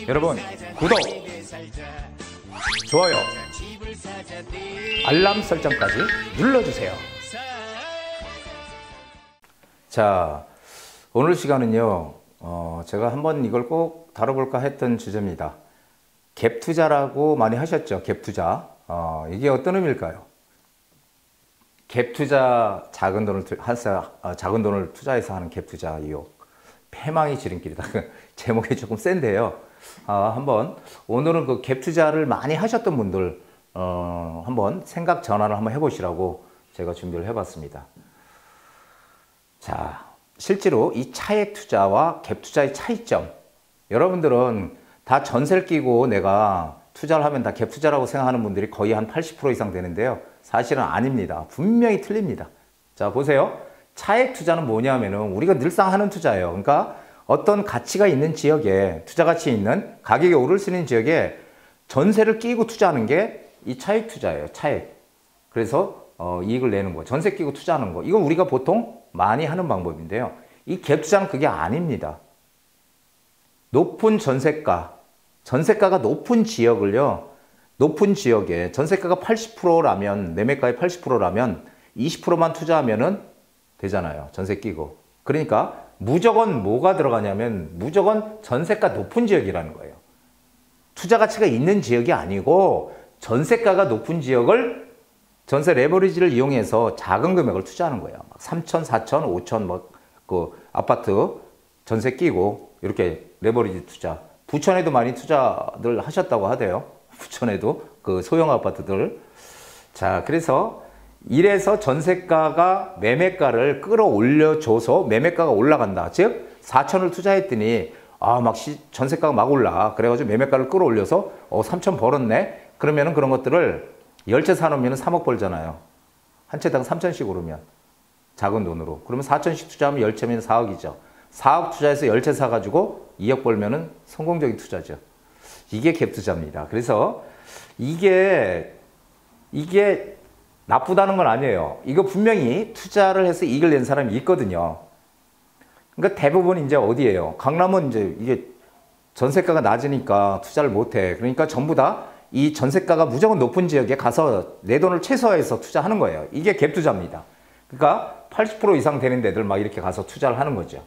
여러분, 구독, 좋아요, 알람 설정까지 눌러주세요. 자, 오늘 시간은요, 제가 한번 이걸 꼭 다뤄볼까 했던 주제입니다. 갭 투자라고 많이 하셨죠? 갭 투자. 이게 어떤 의미일까요? 갭 투자, 작은 돈을 투자해서 하는 갭 투자 유혹. 패망의 지름길이다. 제목이 조금 센데요. 한번 오늘은 그 갭 투자를 많이 하셨던 분들 한번 생각 전환을 한번 해보시라고 제가 준비를 해봤습니다. 자, 실제로 이 차액 투자와 갭 투자의 차이점, 여러분들은 다 전세를 끼고 내가 투자를 하면 다 갭 투자라고 생각하는 분들이 거의 한 80% 이상 되는데요. 사실은 아닙니다. 분명히 틀립니다. 자, 보세요. 차액 투자는 뭐냐면은 우리가 늘상 하는 투자예요. 그러니까 어떤 가치가 있는 지역에, 투자 가치 있는 가격이 오를 수 있는 지역에 전세를 끼고 투자하는 게 이 차액 투자예요. 차액. 그래서 이익을 내는 거, 전세 끼고 투자하는 거, 이건 우리가 보통 많이 하는 방법인데요. 이 갭 투자는 그게 아닙니다. 높은 전세가가 높은 지역을요, 높은 지역에 전세가가 80%라면, 매매가의 80%라면 20%만 투자하면은 되잖아요. 전세 끼고. 그러니까 무조건 뭐가 들어가냐면 무조건 전세가 높은 지역이라는 거예요. 투자 가치가 있는 지역이 아니고 전세가가 높은 지역을 전세 레버리지를 이용해서 작은 금액을 투자하는 거예요. 3천, 4천, 5천 그 아파트 전세 끼고 이렇게 레버리지 투자. 부천에도 많이 투자들 하셨다고 하대요. 부천에도 그 소형 아파트들. 자, 그래서 이래서 전세가가 매매가를 끌어올려줘서 매매가가 올라간다. 즉 4천을 투자했더니 전세가가 막 올라. 그래가지고 매매가를 끌어올려서 3천 벌었네. 그러면은 그런 것들을 10채 사놓으면 3억 벌잖아요. 한 채당 3천씩 오르면 작은 돈으로. 그러면 4천씩 투자하면 10채면 4억이죠. 4억 투자해서 10채 사가지고 2억 벌면은 성공적인 투자죠. 이게 갭 투자입니다. 그래서 이게 나쁘다는 건 아니에요. 이거 분명히 투자를 해서 이익을 낸 사람이 있거든요. 그러니까 대부분 이제 어디예요? 강남은 이제 이게 전세가가 낮으니까 투자를 못 해. 그러니까 전부 다 이 전세가가 무조건 높은 지역에 가서 내 돈을 최소화해서 투자하는 거예요. 이게 갭 투자입니다. 그러니까 80% 이상 되는 데들 막 이렇게 가서 투자를 하는 거죠.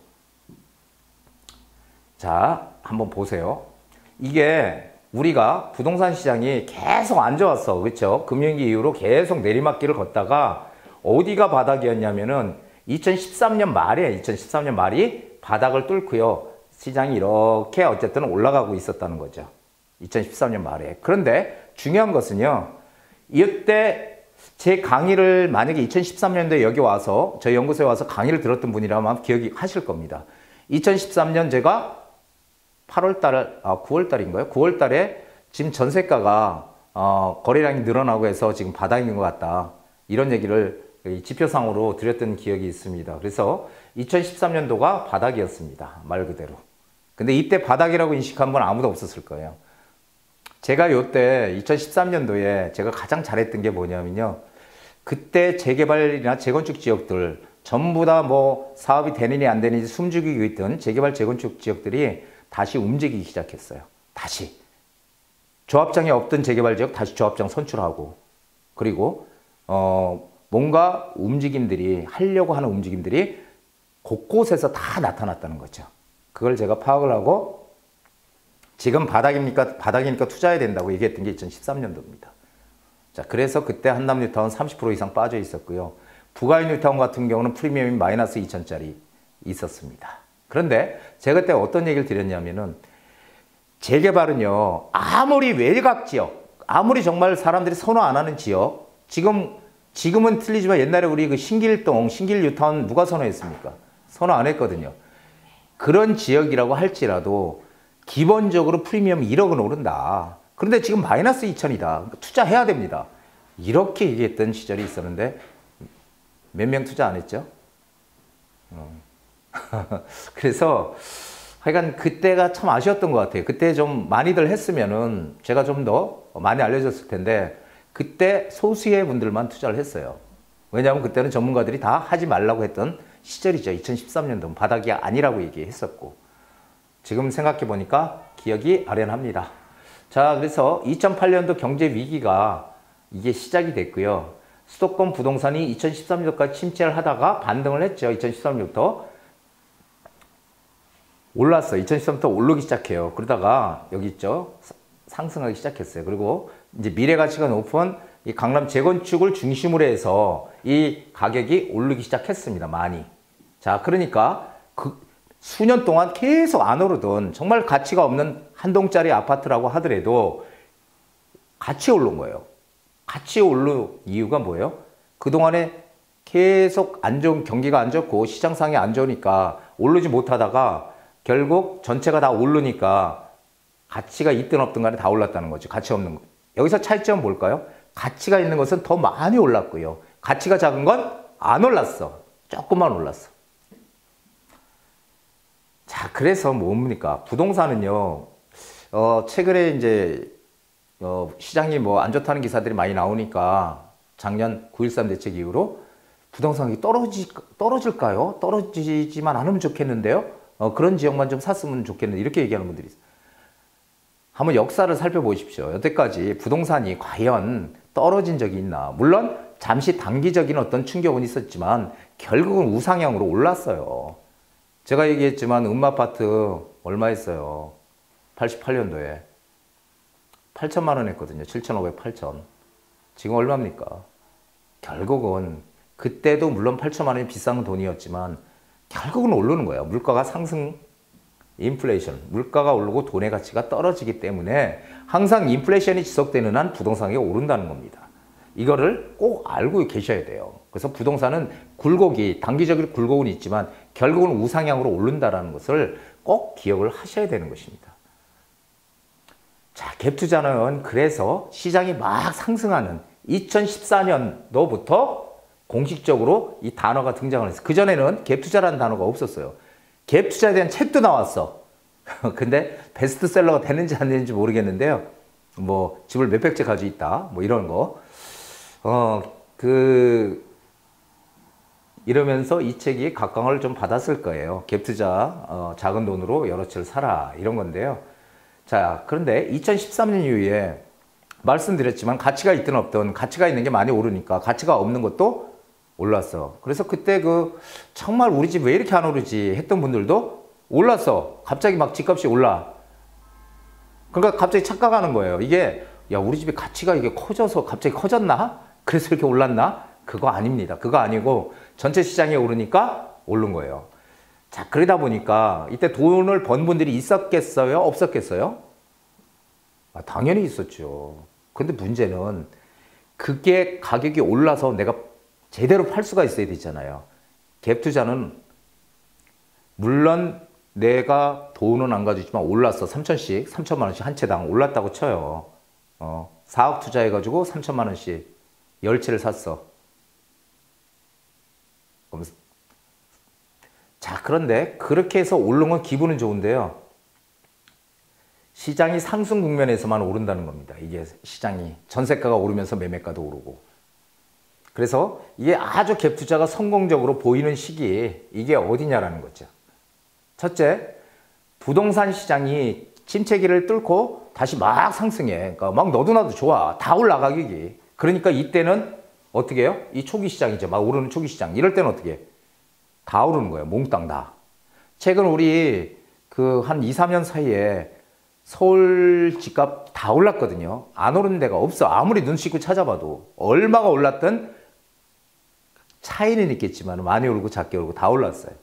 자, 한번 보세요. 이게 우리가 부동산 시장이 계속 안 좋았어. 그렇죠? 금융위기 이후로 계속 내리막길을 걷다가 어디가 바닥이었냐면은 2013년 말이 바닥을 뚫고요. 시장이 이렇게 어쨌든 올라가고 있었다는 거죠. 2013년 말에. 그런데 중요한 것은요. 이때 제 강의를 만약에 2013년도에 여기 와서 저희 연구소에 와서 강의를 들었던 분이라면 기억이 하실 겁니다. 2013년 제가 9월달인가요? 9월달에 지금 전세가가 거래량이 늘어나고 해서 지금 바닥인 것 같다. 이런 얘기를 지표상으로 드렸던 기억이 있습니다. 그래서 2013년도가 바닥이었습니다. 말 그대로. 근데 이때 바닥이라고 인식한 건 아무도 없었을 거예요. 제가 요때 2013년도에 제가 가장 잘했던 게 뭐냐면요. 그때 재개발이나 재건축 지역들 전부 다 뭐 사업이 되느니 안 되느니 숨죽이고 있던 재개발 재건축 지역들이 다시 움직이기 시작했어요. 다시. 조합장이 없던 재개발 지역 다시 조합장 선출하고, 그리고 뭔가 움직임들이, 하려고 하는 움직임들이 곳곳에서 다 나타났다는 거죠. 그걸 제가 파악을 하고 지금 바닥이니까 투자해야 된다고 얘기했던 게 2013년도입니다. 자, 그래서 그때 한남 뉴타운 30% 이상 빠져 있었고요. 부가인 뉴타운 같은 경우는 프리미엄이 마이너스 2천짜리 있었습니다. 그런데 제가 그때 어떤 얘기를 드렸냐면은 재개발은요, 아무리 외곽 지역, 아무리 정말 사람들이 선호 안 하는 지역, 지금은 틀리지만 옛날에 우리 그 신길동, 신길 뉴타운 누가 선호했습니까? 선호 안 했거든요. 그런 지역이라고 할지라도 기본적으로 프리미엄이 1억은 오른다. 그런데 지금 마이너스 2천이다. 투자해야 됩니다. 이렇게 얘기했던 시절이 있었는데 몇 명 투자 안 했죠? 그래서 하여간 그때가 참 아쉬웠던 것 같아요. 그때 좀 많이들 했으면은 제가 좀 더 많이 알려졌을 텐데 그때 소수의 분들만 투자를 했어요. 왜냐하면 그때는 전문가들이 다 하지 말라고 했던 시절이죠. 2013년도 바닥이 아니라고 얘기했었고, 지금 생각해 보니까 기억이 아련합니다. 자, 그래서 2008년도 경제 위기가 이게 시작이 됐고요. 수도권 부동산이 2013년도까지 침체를 하다가 반등을 했죠. 2013년부터 올랐어요. 2013년부터 오르기 시작해요. 그러다가 여기 있죠. 상승하기 시작했어요. 그리고 이제 미래가치가 높은 이 강남 재건축을 중심으로 해서 이 가격이 오르기 시작했습니다. 많이. 자, 그러니까 그 수년 동안 계속 안 오르던 정말 가치가 없는 한 동짜리 아파트라고 하더라도 같이 오른 거예요. 같이 오른 이유가 뭐예요? 그동안에 계속 안 좋은 경기가 안 좋고 시장 상황이 안 좋으니까 오르지 못하다가 결국 전체가 다 오르니까 가치가 있든 없든 간에 다 올랐다는 거죠. 가치 없는 거. 여기서 차이점은 뭘까요? 가치가 있는 것은 더 많이 올랐고요. 가치가 작은 건 안 올랐어. 조금만 올랐어. 자, 그래서 뭡니까? 부동산은요, 최근에 이제, 시장이 뭐 안 좋다는 기사들이 많이 나오니까 작년 9.13 대책 이후로 부동산이 떨어질까요? 떨어지지만 않으면 좋겠는데요? 그런 지역만 좀 샀으면 좋겠는데, 이렇게 얘기하는 분들이 있어요. 한번 역사를 살펴보십시오. 여태까지 부동산이 과연 떨어진 적이 있나? 물론 잠시 단기적인 어떤 충격은 있었지만 결국은 우상향으로 올랐어요. 제가 얘기했지만 음마아파트 얼마 했어요? 88년도에 8천만 원 했거든요. 7,500, 8천. 지금 얼마입니까? 결국은 그때도 물론 8천만 원이 비싼 돈이었지만 결국은 오르는 거예요. 물가가 상승, 인플레이션, 물가가 오르고 돈의 가치가 떨어지기 때문에 항상 인플레이션이 지속되는 한 부동산이 오른다는 겁니다. 이거를 꼭 알고 계셔야 돼요. 그래서 부동산은 굴곡이, 단기적인 굴곡은 있지만 결국은 우상향으로 오른다는 것을 꼭 기억을 하셔야 되는 것입니다. 자, 갭투자는 그래서 시장이 막 상승하는 2014년도부터 공식적으로 이 단어가 등장을 했어요. 그전에는 갭투자라는 단어가 없었어요. 갭투자에 대한 책도 나왔어. 근데 베스트셀러가 되는지 안 되는지 모르겠는데요. 뭐 집을 몇백 채 가지고 있다. 뭐 이런 거. 이러면서 이 책이 각광을 좀 받았을 거예요. 갭투자, 작은 돈으로 여러 채를 사라. 이런 건데요. 자, 그런데 2013년 이후에 말씀드렸지만 가치가 있든 없든 가치가 있는 게 많이 오르니까 가치가 없는 것도 올랐어. 그래서 그때 정말 우리 집 왜 이렇게 안 오르지 했던 분들도 올랐어. 갑자기 막 집값이 올라. 그러니까 갑자기 착각하는 거예요. 이게, 야, 우리 집의 가치가 이게 커져서 갑자기 커졌나? 그래서 이렇게 올랐나? 그거 아닙니다. 그거 아니고 전체 시장이 오르니까 오른 거예요. 자, 그러다 보니까 이때 돈을 번 분들이 있었겠어요? 없었겠어요? 당연히 있었죠. 근데 문제는 그게 가격이 올라서 내가 제대로 팔 수가 있어야 되잖아요. 갭 투자는 물론 내가 돈은 안 가지지만 올랐어. 3천씩, 3천만 원씩 한 채당 올랐다고 쳐요. 4억 투자해가지고 3천만 원씩 10채를 샀어. 자, 그런데 그렇게 해서 오른 건 기분은 좋은데요. 시장이 상승 국면에서만 오른다는 겁니다. 이게 시장이 전세가가 오르면서 매매가도 오르고. 그래서 이게 아주 갭 투자가 성공적으로 보이는 시기에 이게 어디냐라는 거죠. 첫째, 부동산 시장이 침체기를 뚫고 다시 막 상승해. 그러니까 막 너도 나도 좋아. 다 올라 가격이. 그러니까 이때는 어떻게 해요? 이 초기 시장이죠. 막 오르는 초기 시장. 이럴 때는 어떻게 해? 다 오르는 거예요. 몽땅 다. 최근 우리 한 2, 3년 사이에 서울 집값 다 올랐거든요. 안 오르는 데가 없어. 아무리 눈 씻고 찾아봐도. 얼마가 올랐든 차이는 있겠지만 많이 오르고 작게 오르고 다 올랐어요.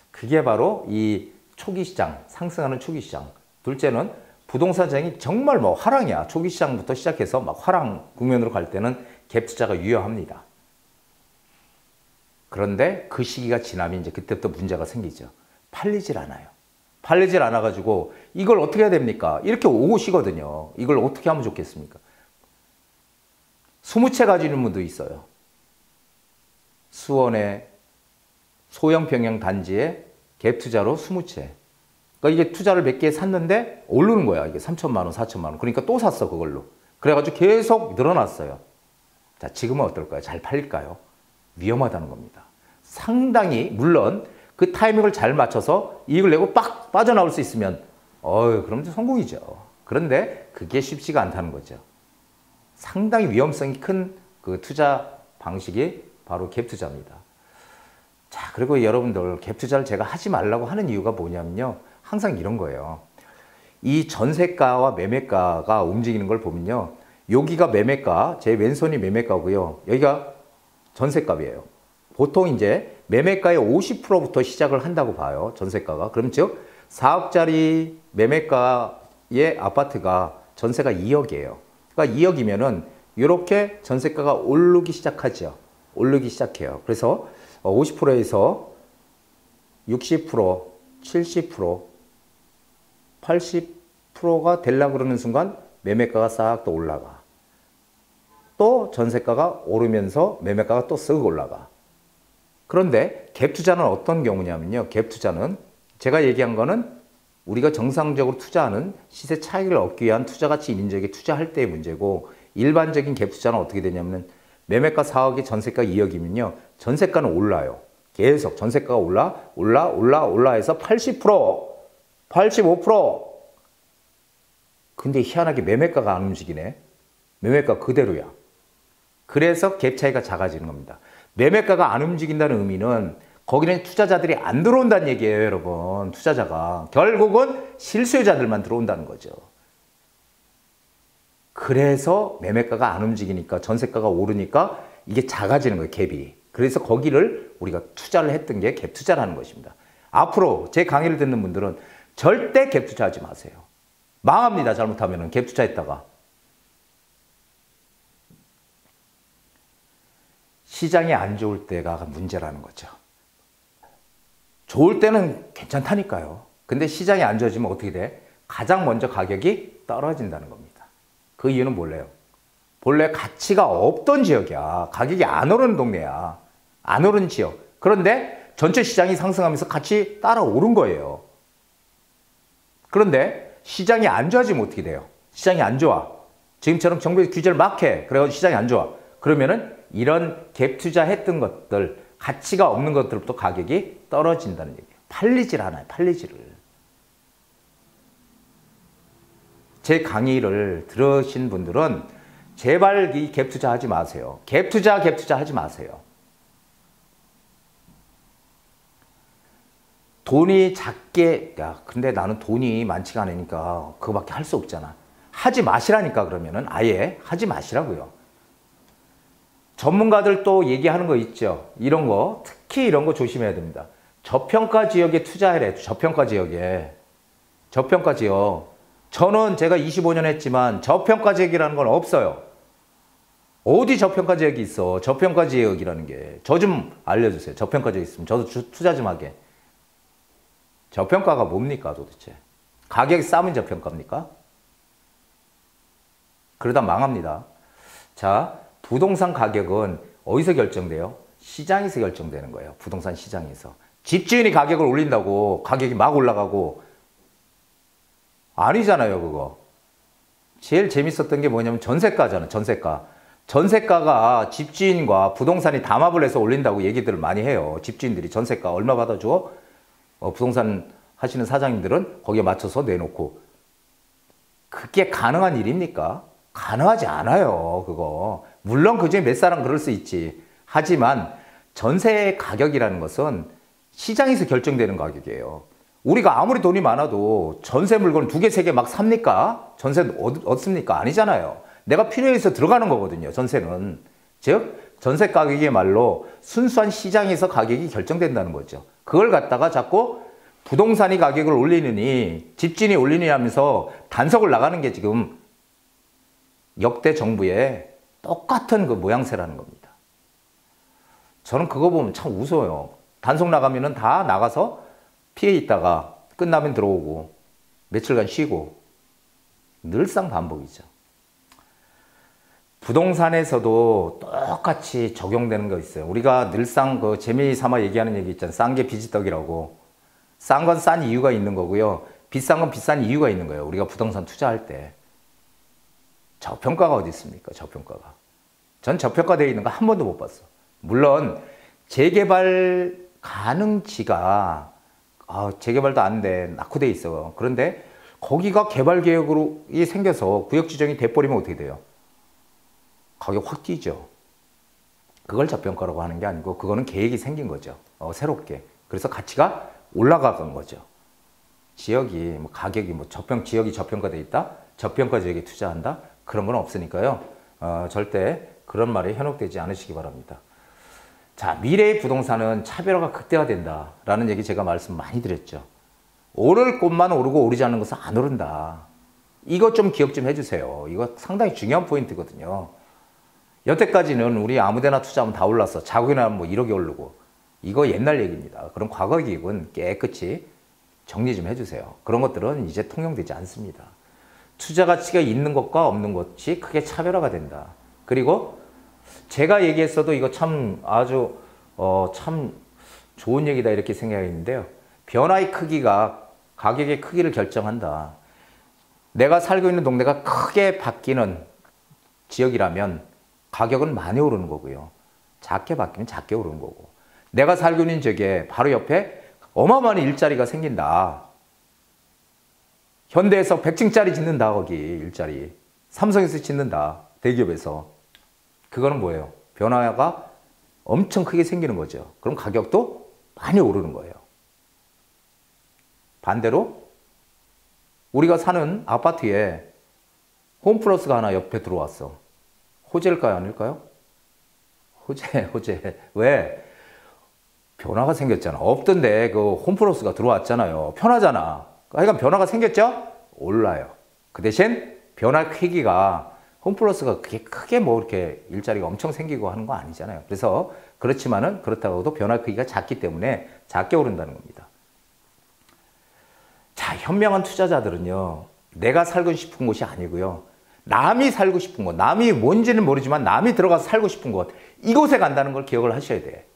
그게 바로 이 초기 시장, 상승하는 초기 시장. 둘째는 부동산 시장이 정말 뭐 화랑이야. 초기 시장부터 시작해서 막 화랑 국면으로 갈 때는 갭 투자가 유효합니다. 그런데 그 시기가 지나면 이제 그때부터 문제가 생기죠. 팔리질 않아요. 팔리질 않아가지고 이걸 어떻게 해야 됩니까? 이렇게 오시거든요. 이걸 어떻게 하면 좋겠습니까? 20채 가지는 분도 있어요. 수원의 소형 평형 단지에 갭 투자로 20채. 그러니까 이게 투자를 몇 개 샀는데 오르는 거야. 이게 3천만 원, 4천만 원. 그러니까 또 샀어, 그걸로. 그래가지고 계속 늘어났어요. 자, 지금은 어떨까요? 잘 팔릴까요? 위험하다는 겁니다. 상당히, 물론 그 타이밍을 잘 맞춰서 이익을 내고 빡 빠져나올 수 있으면 그럼 성공이죠. 그런데 그게 쉽지가 않다는 거죠. 상당히 위험성이 큰 그 투자 방식이 바로 갭 투자입니다. 자, 그리고 여러분들 갭 투자를 제가 하지 말라고 하는 이유가 뭐냐면요. 항상 이런 거예요. 이 전세가와 매매가가 움직이는 걸 보면요. 여기가 매매가, 제 왼손이 매매가고요. 여기가 전세값이에요. 보통 이제 매매가의 50%부터 시작을 한다고 봐요. 전세가가. 그럼 즉 4억짜리 매매가의 아파트가 전세가 2억이에요. 그러니까 2억이면은 이렇게 전세가가 오르기 시작하죠. 오르기 시작해요. 그래서 50%에서 60%, 70%, 80%가 되려고 그러는 순간 매매가가 싹 또 올라가. 또 전세가가 오르면서 매매가가 또 쓱 올라가. 그런데 갭 투자는 어떤 경우냐면요. 갭 투자는 제가 얘기한 거는 우리가 정상적으로 투자하는 시세 차익을 얻기 위한 투자가치 인적에 투자할 때의 문제고, 일반적인 갭 투자는 어떻게 되냐면 매매가 4억에 전세가 2억이면요. 전세가는 올라요. 계속 전세가가 올라 해서 80%, 85%. 근데 희한하게 매매가가 안 움직이네. 매매가 그대로야. 그래서 갭 차이가 작아지는 겁니다. 매매가가 안 움직인다는 의미는 거기는 투자자들이 안 들어온다는 얘기예요, 여러분. 투자자가. 결국은 실수요자들만 들어온다는 거죠. 그래서 매매가가 안 움직이니까 전세가가 오르니까 이게 작아지는 거예요, 갭이. 그래서 거기를 우리가 투자를 했던 게 갭 투자라는 것입니다. 앞으로 제 강의를 듣는 분들은 절대 갭 투자하지 마세요. 망합니다, 잘못하면. 갭 투자했다가. 시장이 안 좋을 때가 문제라는 거죠. 좋을 때는 괜찮다니까요. 근데 시장이 안 좋아지면 어떻게 돼? 가장 먼저 가격이 떨어진다는 겁니다. 그 이유는 뭘래요? 본래 가치가 없던 지역이야. 가격이 안 오르는 동네야. 안 오른 지역. 그런데 전체 시장이 상승하면서 같이 따라 오른 거예요. 그런데 시장이 안 좋아지면 어떻게 돼요? 시장이 안 좋아. 지금처럼 정부에서 규제를 막 해. 그래가지고 시장이 안 좋아. 그러면은 이런 갭 투자했던 것들, 가치가 없는 것들부터 가격이 떨어진다는 얘기예요. 팔리질 않아요. 팔리지를. 제 강의를 들으신 분들은 제발 이 갭 투자 하지 마세요. 갭 투자 하지 마세요. 돈이 작게, 야, 근데 나는 돈이 많지가 않으니까 그거밖에 할 수 없잖아. 하지 마시라니까. 그러면은 아예 하지 마시라고요. 전문가들 또 얘기하는 거 있죠. 이런 거, 특히 이런 거 조심해야 됩니다. 저평가 지역에 투자해래. 저평가 지역에. 저평가 지역. 저는 제가 25년 했지만 저평가 지역이라는 건 없어요. 어디 저평가 지역이 있어? 저평가 지역이라는 게. 저 좀 알려주세요. 저평가 지역 있으면 저도 투자 좀 하게. 저평가가 뭡니까 도대체? 가격이 싸면 저평가입니까? 그러다 망합니다. 자, 부동산 가격은 어디서 결정돼요? 시장에서 결정되는 거예요. 부동산 시장에서. 집주인이 가격을 올린다고 가격이 막 올라가고 아니잖아요, 그거. 제일 재밌었던 게 뭐냐면 전세가잖아, 전세가. 전세가가 집주인과 부동산이 담합을 해서 올린다고 얘기들을 많이 해요. 집주인들이 전세가 얼마 받아줘? 부동산 하시는 사장님들은 거기에 맞춰서 내놓고. 그게 가능한 일입니까? 가능하지 않아요, 그거. 물론 그중에 몇 사람 그럴 수 있지. 하지만 전세 가격이라는 것은 시장에서 결정되는 가격이에요. 우리가 아무리 돈이 많아도 전세 물건 2개, 3개 막 삽니까? 전세 얻습니까? 아니잖아요. 내가 필요해서 들어가는 거거든요, 전세는. 즉, 전세 가격의 말로 순수한 시장에서 가격이 결정된다는 거죠. 그걸 갖다가 자꾸 부동산이 가격을 올리느니, 집주인이 올리느니 하면서 단속을 나가는 게 지금 역대 정부의 똑같은 그 모양새라는 겁니다. 저는 그거 보면 참 웃어요. 단속 나가면은 다 나가서 피해 있다가 끝나면 들어오고 며칠간 쉬고 늘상 반복이죠. 부동산에서도 똑같이 적용되는 거 있어요. 우리가 늘상 그 재미삼아 얘기하는 얘기 있잖아요. 싼 게 비지떡이라고. 싼 건 싼 이유가 있는 거고요. 비싼 건 비싼 이유가 있는 거예요. 우리가 부동산 투자할 때. 저평가가 어디 있습니까? 저평가가. 전 저평가되어 있는 거 한 번도 못 봤어. 물론 재개발 가능지가 재개발도 안 돼. 낙후돼 있어. 그런데 거기가 개발 계획이 생겨서 구역 지정이 돼버리면 어떻게 돼요? 가격 확 뛰죠. 그걸 저평가라고 하는 게 아니고 그거는 계획이 생긴 거죠. 새롭게. 그래서 가치가 올라간 거죠. 지역이 뭐 가격이 뭐 지역이 저평가돼 있다, 저평가 지역에 투자한다 그런 건 없으니까요. 절대 그런 말이 현혹되지 않으시기 바랍니다. 자, 미래의 부동산은 차별화가 극대화된다라는 얘기 제가 말씀 많이 드렸죠. 오를 곳만 오르고 오르지 않는 것은 안 오른다. 이것 좀 기억 좀 해주세요. 이거 상당히 중요한 포인트거든요. 여태까지는 우리 아무데나 투자하면 다 올랐어. 자국이 나면 뭐 1억이 오르고. 이거 옛날 얘기입니다. 그럼 과거 기획은 깨끗이 정리 좀 해주세요. 그런 것들은 이제 통용되지 않습니다. 투자 가치가 있는 것과 없는 것이 크게 차별화가 된다. 그리고 제가 얘기했어도 이거 참 아주 참 좋은 얘기다 이렇게 생각했는데요. 변화의 크기가 가격의 크기를 결정한다. 내가 살고 있는 동네가 크게 바뀌는 지역이라면 가격은 많이 오르는 거고요. 작게 바뀌면 작게 오르는 거고. 내가 살고 있는 지역에 바로 옆에 어마어마한 일자리가 생긴다. 현대에서 100층짜리 짓는다, 거기 일자리. 삼성에서 짓는다, 대기업에서. 그거는 뭐예요? 변화가 엄청 크게 생기는 거죠. 그럼 가격도 많이 오르는 거예요. 반대로 우리가 사는 아파트에 홈플러스가 하나 옆에 들어왔어. 호재일까요? 아닐까요? 호재. 왜? 변화가 생겼잖아. 없던데 그 홈플러스가 들어왔잖아요. 편하잖아. 하여간 변화가 생겼죠? 올라요. 그 대신 변화 크기가 홈플러스가 크게 뭐 이렇게 일자리가 엄청 생기고 하는 거 아니잖아요. 그래서 그렇지만은 그렇다고 해도 변화 크기가 작기 때문에 작게 오른다는 겁니다. 자, 현명한 투자자들은요, 내가 살고 싶은 곳이 아니고요, 남이 살고 싶은 곳, 남이 뭔지는 모르지만 남이 들어가서 살고 싶은 곳, 이곳에 간다는 걸 기억을 하셔야 돼.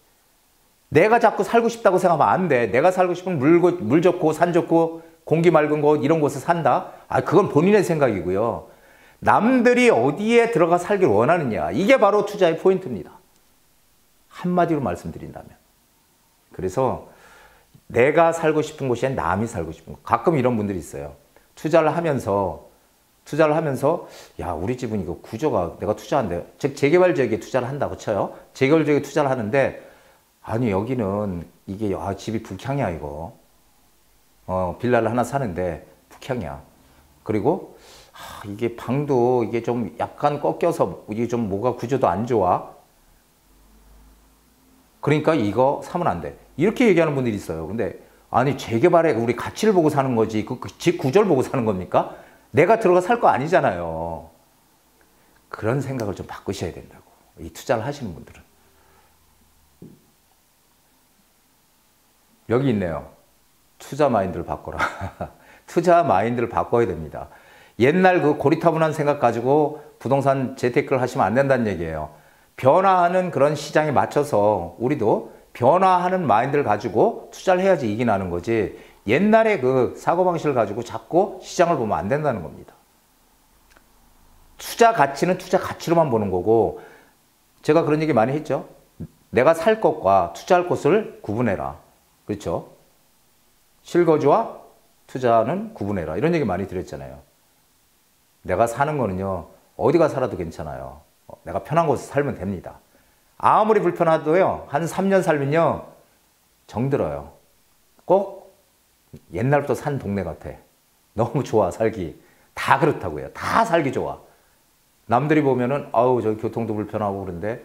내가 자꾸 살고 싶다고 생각하면 안 돼. 내가 살고 싶은 물 좋고 산 좋고 공기 맑은 곳 이런 곳에 산다? 그건 본인의 생각이고요. 남들이 어디에 들어가 살길 원하느냐, 이게 바로 투자의 포인트입니다. 한마디로 말씀드린다면. 그래서 내가 살고 싶은 곳이 아니라 남이 살고 싶은 곳. 가끔 이런 분들이 있어요. 투자를 하면서 야, 우리 집은 이거 구조가 내가 투자한대. 즉 재개발 지역에 투자를 한다고 쳐요. 재개발 지역에 투자를 하는데 아니 여기는 이게 집이 북향이야 이거. 빌라를 하나 사는데 북향이야. 그리고 이게 방도 이게 좀 약간 꺾여서 이게 좀 뭐가 구조도 안 좋아. 그러니까 이거 사면 안 돼. 이렇게 얘기하는 분들이 있어요. 근데 아니 재개발에 우리 가치를 보고 사는 거지 그 집 구조를 보고 사는 겁니까? 내가 들어가 살 거 아니잖아요. 그런 생각을 좀 바꾸셔야 된다고. 이 투자를 하시는 분들은. 여기 있네요. 투자 마인드를 바꿔라. 투자 마인드를 바꿔야 됩니다. 옛날 그 고리타분한 생각 가지고 부동산 재테크를 하시면 안 된다는 얘기예요. 변화하는 그런 시장에 맞춰서 우리도 변화하는 마인드를 가지고 투자를 해야지 이익이 나는 거지, 옛날에 그 사고방식을 가지고 자꾸 시장을 보면 안 된다는 겁니다. 투자 가치는 투자 가치로만 보는 거고, 제가 그런 얘기 많이 했죠. 내가 살 것과 투자할 곳을 구분해라. 그렇죠? 실거주와 투자는 구분해라. 이런 얘기 많이 드렸잖아요. 내가 사는 거는요, 어디가 살아도 괜찮아요. 내가 편한 곳에 살면 됩니다. 아무리 불편하도요, 한 3년 살면요, 정들어요. 꼭 옛날부터 산 동네 같아. 너무 좋아, 살기. 다 그렇다고요. 다 살기 좋아. 남들이 보면은, 아우, 저 교통도 불편하고 그런데,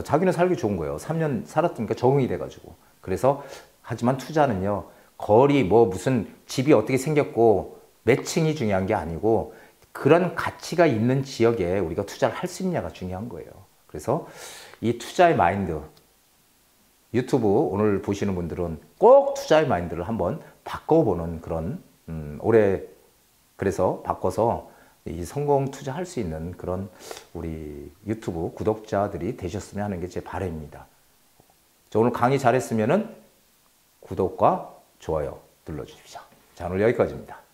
자기는 살기 좋은 거예요. 3년 살았으니까 적응이 돼가지고. 그래서, 하지만 투자는요, 거리, 무슨 집이 어떻게 생겼고, 몇 층이 중요한 게 아니고, 그런 가치가 있는 지역에 우리가 투자를 할 수 있냐가 중요한 거예요. 그래서 이 투자의 마인드, 유튜브 오늘 보시는 분들은 꼭 투자의 마인드를 한번 바꿔보는 그런, 올해 그래서 바꿔서 이 성공 투자할 수 있는 그런 우리 유튜브 구독자들이 되셨으면 하는 게 제 바람입니다. 오늘 강의 잘했으면은 구독과 좋아요 눌러주십시오. 자, 오늘 여기까지입니다.